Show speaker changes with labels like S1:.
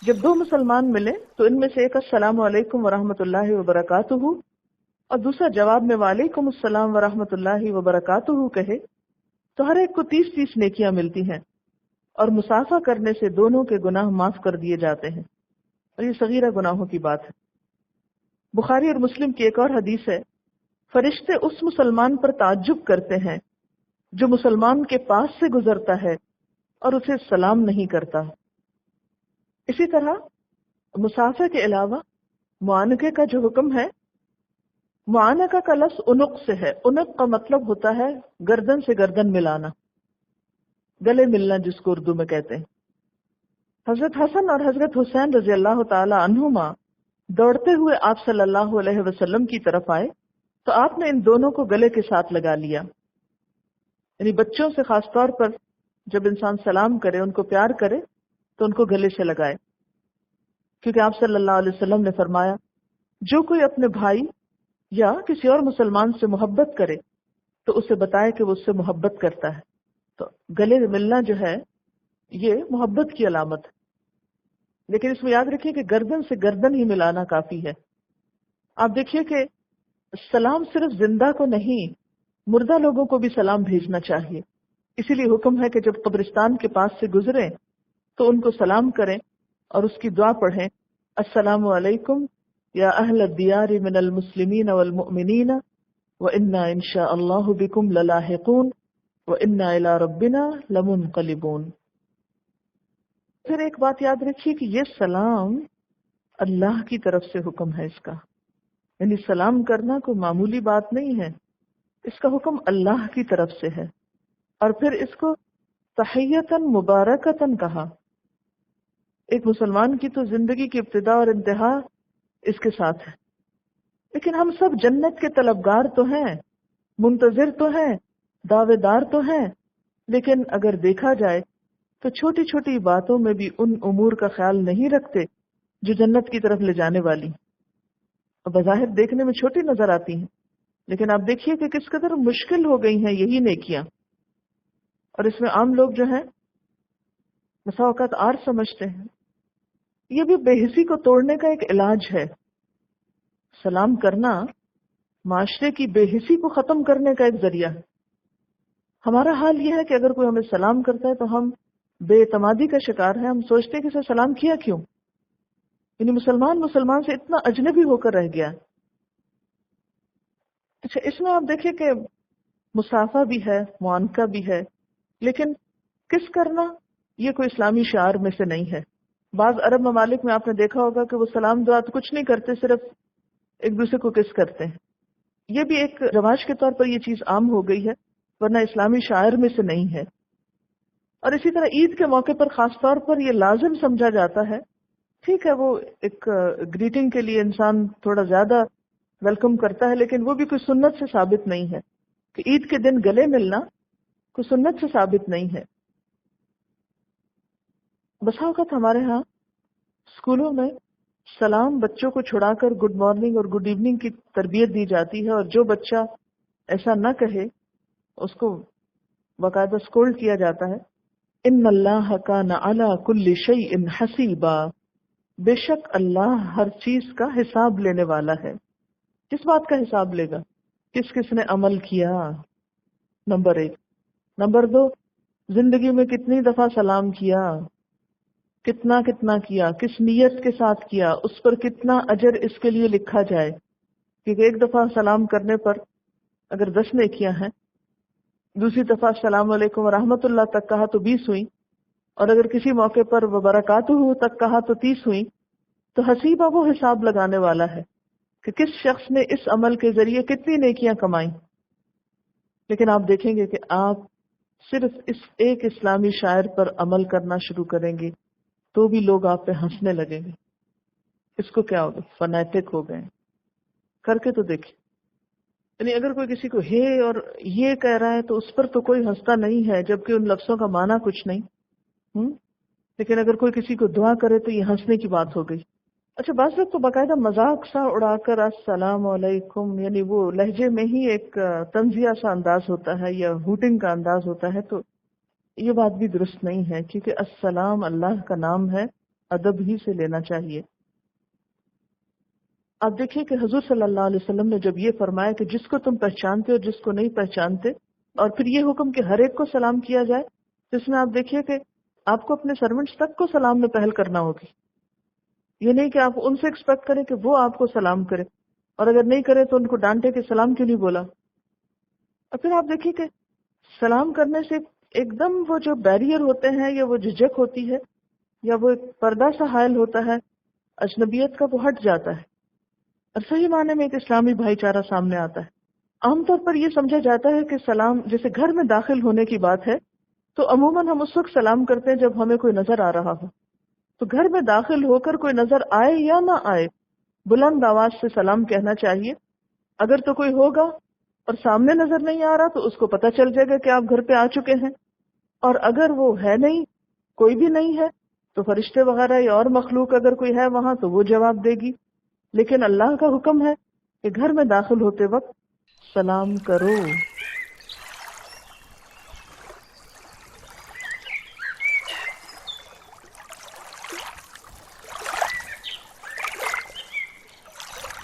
S1: جب دو مسلمان ملے تو ان میں سے ایک السلام علیکم ورحمۃ اللہ وبرکاتہ اور دوسرا جواب میں وعلیکم السلام ورحمۃ اللہ وبرکاتہ کہے تو ہر ایک کو 30 نیکیاں ملتی ہیں اور مصافحہ کرنے سے دونوں کے گناہ معاف کر دیے جاتے ہیں، اور یہ صغیرہ گناہوں کی بات ہے۔ بخاری اور مسلم کی ایک اور حدیث ہے، فرشتے اس مسلمان پر تعجب کرتے ہیں جو مسلمان کے پاس سے گزرتا ہے اور اسے سلام نہیں کرتا۔ اسی طرح مصافحہ کے علاوہ معانقے کا جو حکم ہے، معانقہ کا لفظ عنق سے ہے۔ عنق کا مطلب ہوتا ہے گردن سے گردن ملانا، گلے ملنا جس کو اردو میں کہتے ہیں۔ حضرت حسن اور حضرت حسین رضی اللہ تعالی عنہما دوڑتے ہوئے آپ صلی اللہ علیہ وسلم کی طرف آئے تو آپ نے ان دونوں کو گلے کے ساتھ لگا لیا۔ یعنی بچوں سے خاص طور پر جب انسان سلام کرے، ان کو پیار کرے تو ان کو گلے سے لگائے، کیونکہ آپ صلی اللہ علیہ وسلم نے فرمایا جو کوئی اپنے بھائی یا کسی اور مسلمان سے محبت کرے تو اسے بتائے کہ وہ اس سے محبت کرتا ہے۔ تو گلے ملنا جو ہے یہ محبت کی علامت ہے، لیکن اس میں یاد رکھیے کہ گردن سے گردن ہی ملانا کافی ہے۔ آپ دیکھیے کہ سلام صرف زندہ کو نہیں، مردہ لوگوں کو بھی سلام بھیجنا چاہیے۔ اسی لیے حکم ہے کہ جب قبرستان کے پاس سے گزریں تو ان کو سلام کریں اور اس کی دعا پڑھیں، السلام علیکم یا اہل الدیار من المسلمین والمؤمنین وإنا ان شاء اللہ بکم للاحقون وإنا الی ربنا لمنقلبون۔ پھر ایک بات یاد رکھیے کہ یہ سلام اللہ کی طرف سے حکم ہے، اس کا یعنی سلام کرنا کوئی معمولی بات نہیں ہے، اس کا حکم اللہ کی طرف سے ہے۔ اور پھر اس کو تحیتاً مبارکتاً کہا۔ ایک مسلمان کی تو زندگی کی ابتدا اور انتہا اس کے ساتھ ہے، لیکن ہم سب جنت کے طلبگار تو ہیں، منتظر تو ہیں، دعوے دار تو ہیں، لیکن اگر دیکھا جائے تو چھوٹی چھوٹی باتوں میں بھی ان امور کا خیال نہیں رکھتے جو جنت کی طرف لے جانے والی، اور بظاہر دیکھنے میں چھوٹی نظر آتی ہیں، لیکن آپ دیکھیے کہ کس قدر مشکل ہو گئی ہیں یہی نیکیاں۔ اور اس میں عام لوگ جو ہیں بسا اوقات آر سمجھتے ہیں، یہ بھی بے حسی کو توڑنے کا ایک علاج ہے۔ سلام کرنا معاشرے کی بے حسی کو ختم کرنے کا ایک ذریعہ ہے۔ ہمارا حال یہ ہے کہ اگر کوئی ہمیں سلام کرتا ہے تو ہم بے اعتمادی کا شکار ہیں، ہم سوچتے ہیں کہ اسے سلام کیا کیوں، یعنی مسلمان سے اتنا اجنبی ہو کر رہ گیا۔ اچھا، اس میں آپ دیکھیں کہ مصافحہ بھی ہے، معانقہ بھی ہے، لیکن کس کرنا یہ کوئی اسلامی شعار میں سے نہیں ہے۔ بعض عرب ممالک میں آپ نے دیکھا ہوگا کہ وہ سلام دعا تو کچھ نہیں کرتے، صرف ایک دوسرے کو کس کرتے ہیں۔ یہ بھی ایک رواج کے طور پر یہ چیز عام ہو گئی ہے، ورنہ اسلامی شاعر میں سے نہیں ہے۔ اور اسی طرح عید کے موقع پر خاص طور پر یہ لازم سمجھا جاتا ہے، ٹھیک ہے وہ ایک گریٹنگ کے لیے انسان تھوڑا زیادہ ویلکم کرتا ہے، لیکن وہ بھی کوئی سنت سے ثابت نہیں ہے کہ عید کے دن گلے ملنا کوئی سنت سے ثابت نہیں ہے۔ بسا اوقات ہمارے ہاں اسکولوں میں سلام بچوں کو چھڑا کر گڈ مارننگ اور گڈ ایوننگ کی تربیت دی جاتی ہے، اور جو بچہ ایسا نہ کہے اس کو باقاعدہ اسکولڈ کیا جاتا ہے۔ ان اللہ کان علی کل شیء حسیبا، بے شک اللہ ہر چیز کا حساب لینے والا ہے۔ کس بات کا حساب لے گا؟ کس کس نے عمل کیا، نمبر 1۔ نمبر 2، زندگی میں کتنی دفعہ سلام کیا، کتنا کیا، کس نیت کے ساتھ کیا، اس پر کتنا اجر اس کے لیے لکھا جائے، کیونکہ ایک دفعہ سلام کرنے پر اگر 10 نیکیاں ہیں، دوسری دفعہ السلام علیکم ورحمۃ اللہ تک کہا تو 20 ہوئی، اور اگر کسی موقع پر وبرکاتہ تک کہا تو 30 ہوئی۔ تو حسیبہ وہ حساب لگانے والا ہے کہ کس شخص نے اس عمل کے ذریعے کتنی نیکیاں کمائیں۔ لیکن آپ دیکھیں گے کہ آپ صرف اس ایک اسلامی شاعر پر عمل کرنا شروع کریں گے تو بھی لوگ آپ پہ ہنسنے لگیں گے، اس کو کیا ہوگا، فنیٹک ہو گئے۔ کر کے تو دیکھیں، یعنی اگر کوئی کسی کو ہے اور یہ کہہ رہا ہے تو اس پر تو کوئی ہنستا نہیں ہے، جبکہ ان لفظوں کا معنی کچھ نہیں۔ لیکن اگر کوئی کسی کو دعا کرے تو یہ ہنسنے کی بات ہو گئی۔ اچھا، بعض لوگ تو باقاعدہ مذاق سا اڑا کر السلام علیکم، یعنی وہ لہجے میں ہی ایک طنزیہ سا انداز ہوتا ہے یا ہوٹنگ کا انداز ہوتا ہے، تو یہ بات بھی درست نہیں ہے، کیونکہ السلام اللہ کا نام ہے ادب ہی سے لینا چاہیے۔ آپ دیکھیے کہ حضور صلی اللہ علیہ وسلم نے جب یہ فرمایا کہ جس کو تم پہچانتے ہو جس کو نہیں پہچانتے، اور پھر یہ حکم کہ ہر ایک کو سلام کیا جائے، تو اس میں آپ دیکھیے کہ آپ کو اپنے سرونٹس تک کو سلام میں پہل کرنا ہوگی۔ یہ نہیں کہ آپ ان سے ایکسپیکٹ کریں کہ وہ آپ کو سلام کرے، اور اگر نہیں کرے تو ان کو ڈانٹے کہ سلام کیوں نہیں بولا۔ اور پھر آپ دیکھیے کہ سلام کرنے سے ایک دم وہ جو بیریئر ہوتے ہیں یا وہ جھجک ہوتی ہے یا وہ ایک پردہ سا حائل ہوتا ہے اجنبیت کا، وہ ہٹ جاتا ہے اور صحیح معنی میں ایک اسلامی بھائی چارہ سامنے آتا ہے۔ عام طور پر یہ سمجھا جاتا ہے کہ سلام جیسے گھر میں داخل ہونے کی بات ہے تو عموماً ہم اس وقت سلام کرتے ہیں جب ہمیں کوئی نظر آ رہا ہو۔ تو گھر میں داخل ہو کر کوئی نظر آئے یا نہ آئے، بلند آواز سے سلام کہنا چاہیے۔ اگر تو کوئی ہوگا اور سامنے نظر نہیں آ رہا تو اس کو پتہ چل جائے گا کہ آپ گھر پہ آ چکے ہیں، اور اگر وہ ہے نہیں، کوئی بھی نہیں ہے، تو فرشتے وغیرہ یا اور مخلوق اگر کوئی ہے وہاں تو وہ جواب دے گی۔ لیکن اللہ کا حکم ہے کہ گھر میں داخل ہوتے وقت سلام کرو۔